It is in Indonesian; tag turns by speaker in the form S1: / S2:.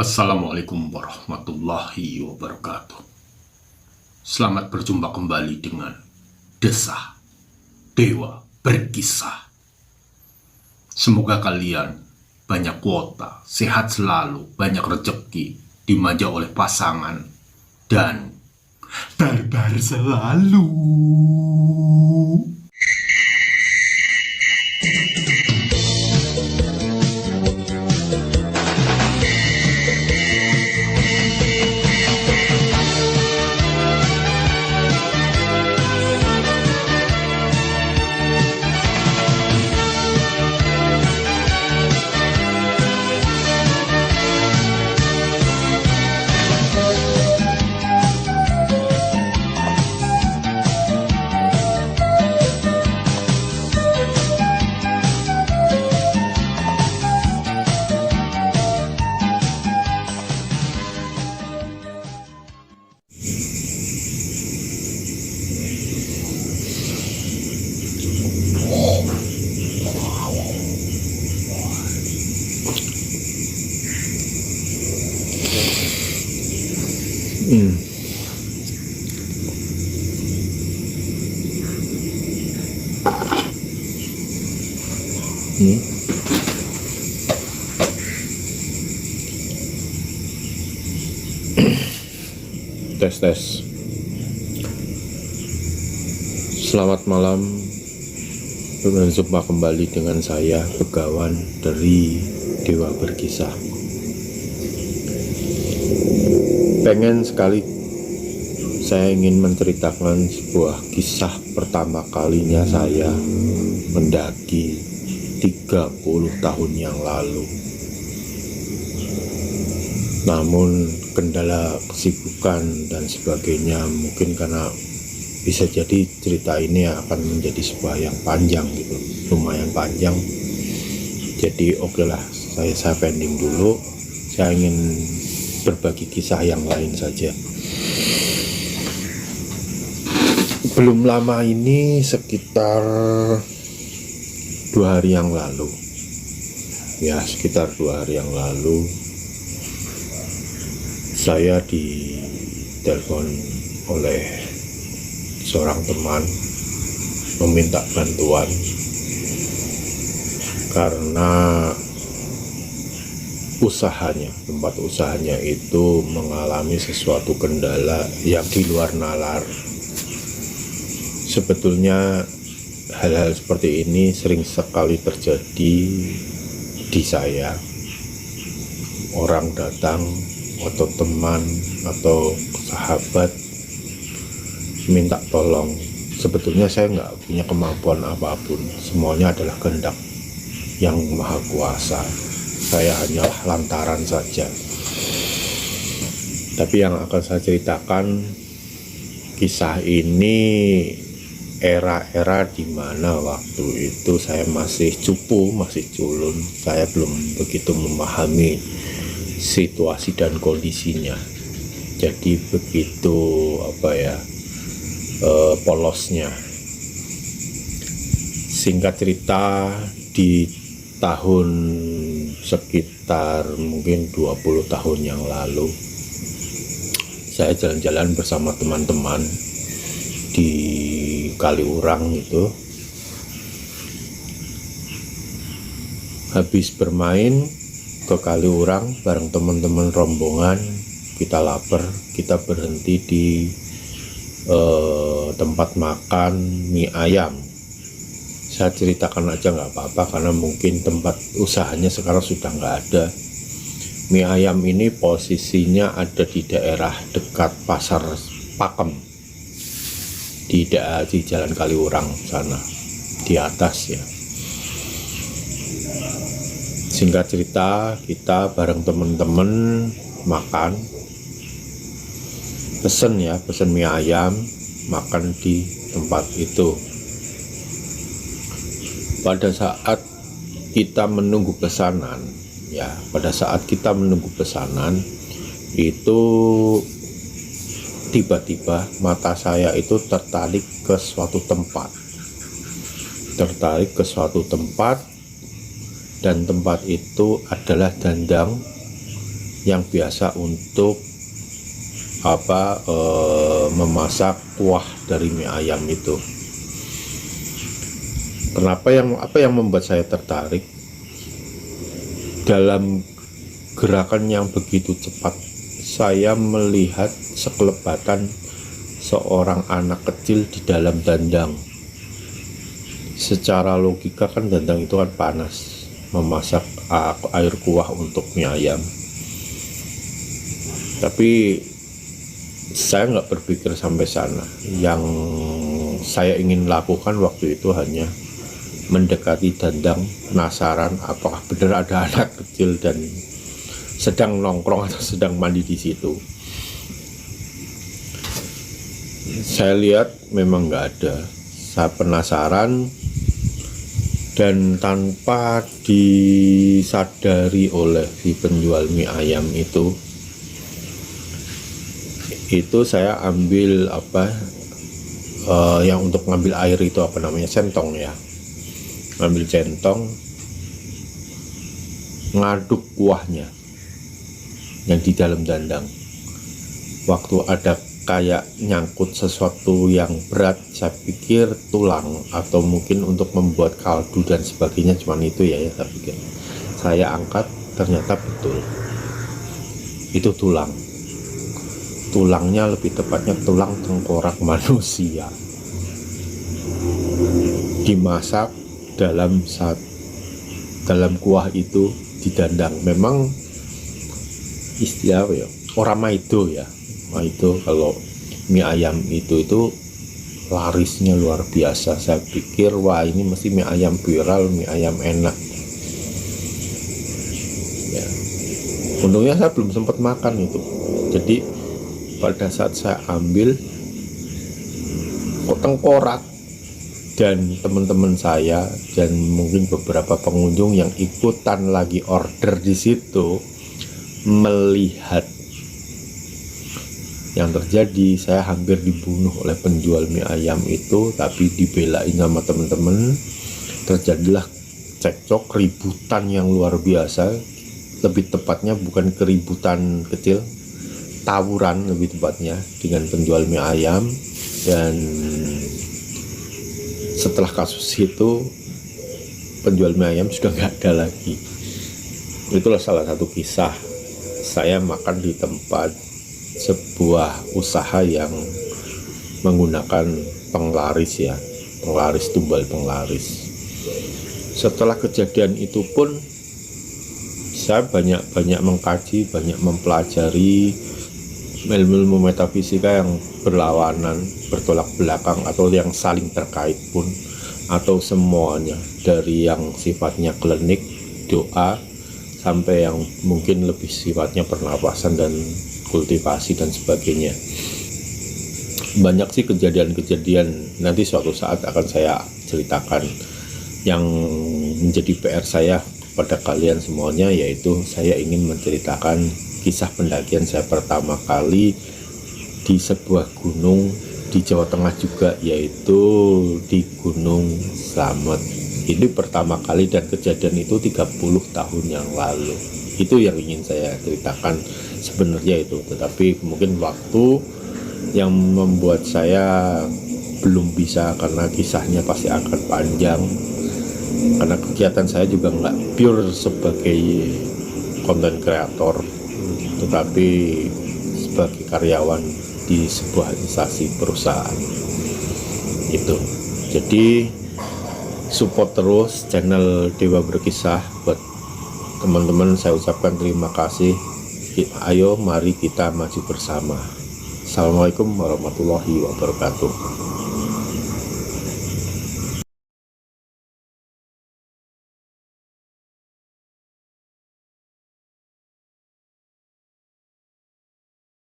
S1: Assalamualaikum warahmatullahi wabarakatuh. Selamat berjumpa kembali dengan Desah Dewa Berkisah. Semoga kalian banyak kuota, sehat selalu, banyak rezeki, dimanja oleh pasangan, dan barbar selalu.
S2: Tes. Selamat malam. Berjumpa kembali dengan saya, Begawan dari Dewa Berkisah. Pengen sekali saya ingin menceritakan sebuah kisah pertama kalinya saya mendaki 30 tahun yang lalu. Namun kendala kesibukan dan sebagainya, mungkin karena bisa jadi cerita ini akan menjadi sebuah yang panjang gitu, lumayan panjang. Jadi okelah, saya pending dulu. Saya ingin berbagi kisah yang lain saja. Belum lama ini, sekitar 2 hari yang lalu, sekitar 2 hari yang lalu, saya ditelepon oleh seorang teman meminta bantuan karena tempat usahanya itu mengalami sesuatu kendala yang di luar nalar. Sebetulnya hal-hal seperti ini sering sekali terjadi di saya. Orang datang atau teman atau sahabat minta tolong. Sebetulnya saya nggak punya kemampuan apapun, semuanya adalah kehendak yang maha kuasa. Saya hanyalah lantaran saja. Tapi yang akan saya ceritakan, kisah ini era-era di mana waktu itu saya masih cupu, masih culun. Saya belum begitu memahami situasi dan kondisinya. Jadi begitu polosnya. Singkat cerita, di tahun sekitar mungkin 20 tahun yang lalu, saya jalan-jalan bersama teman-teman di Kaliurang itu. Habis bermain ke Kaliurang bareng teman-teman rombongan, kita lapar, kita berhenti di tempat makan mie ayam. Saya ceritakan aja nggak apa-apa karena mungkin tempat usahanya sekarang sudah nggak ada. Mie ayam ini posisinya ada di daerah dekat Pasar Pakem, di Jalan Kaliurang sana, di atas ya. Singkat cerita, kita bareng temen-temen makan, pesen mie ayam, makan di tempat itu. Pada saat kita menunggu pesanan, itu tiba-tiba mata saya itu tertarik ke suatu tempat, dan tempat itu adalah dandang yang biasa untuk memasak kuah dari mie ayam itu. Apa yang membuat saya tertarik dalam gerakan yang begitu cepat? Saya melihat sekelebatan seorang anak kecil di dalam dandang. Secara logika kan dandang itu kan panas, memasak air kuah untuk mie ayam. Tapi saya nggak berpikir sampai sana. Yang saya ingin lakukan waktu itu hanya mendekati dandang, penasaran apakah benar ada anak kecil dan sedang nongkrong atau sedang mandi di situ. Saya lihat memang nggak ada. Saya penasaran, dan tanpa disadari oleh si penjual mie ayam itu saya ambil yang untuk ngambil air itu centong ya, ngambil centong, ngaduk kuahnya yang di dalam dandang. Waktu ada kayak nyangkut sesuatu yang berat, saya pikir tulang atau mungkin untuk membuat kaldu dan sebagainya, cuman itu ya saya pikir. Saya angkat, ternyata betul itu tulangnya, lebih tepatnya tulang tengkorak manusia, dimasak dalam kuah itu di dandang. Memang istilah orang maido ya, maido kalau mie ayam itu larisnya luar biasa. Saya pikir wah ini mesti mie ayam viral, mie ayam enak ya. Untungnya saya belum sempat makan itu. Jadi pada saat saya ambil tengkorak, dan teman-teman saya dan mungkin beberapa pengunjung yang ikutan lagi order di situ melihat yang terjadi, saya hampir dibunuh oleh penjual mie ayam itu, tapi dibelain sama teman-teman. Terjadilah cekcok, ributan yang luar biasa. Lebih tepatnya bukan keributan kecil, tawuran lebih tepatnya dengan penjual mie ayam. Dan setelah kasus itu penjual mie ayam sudah nggak ada lagi. Itulah salah satu kisah saya makan di tempat sebuah usaha yang menggunakan penglaris ya, penglaris, tumbal penglaris. Setelah kejadian itu pun saya banyak mengkaji, banyak mempelajari ilmu metafisika yang berlawanan, bertolak belakang, atau yang saling terkait pun, atau semuanya, dari yang sifatnya klinik, doa, sampai yang mungkin lebih sifatnya pernapasan dan kultivasi dan sebagainya. Banyak sih kejadian-kejadian, nanti suatu saat akan saya ceritakan. Yang menjadi PR saya pada kalian semuanya, yaitu saya ingin menceritakan kisah pendakian saya pertama kali di sebuah gunung di Jawa Tengah juga, yaitu di Gunung Slamet. Ini pertama kali dan kejadian itu 30 tahun yang lalu. Itu yang ingin saya ceritakan sebenarnya itu, tetapi mungkin waktu yang membuat saya belum bisa, karena kisahnya pasti akan panjang, karena kegiatan saya juga nggak pure sebagai konten kreator, tetapi sebagai karyawan di sebuah instansi perusahaan itu. Jadi support terus channel Dewa Berkisah. Buat teman-teman saya ucapkan terima kasih. Ayo mari kita maju bersama. Assalamualaikum warahmatullahi wabarakatuh.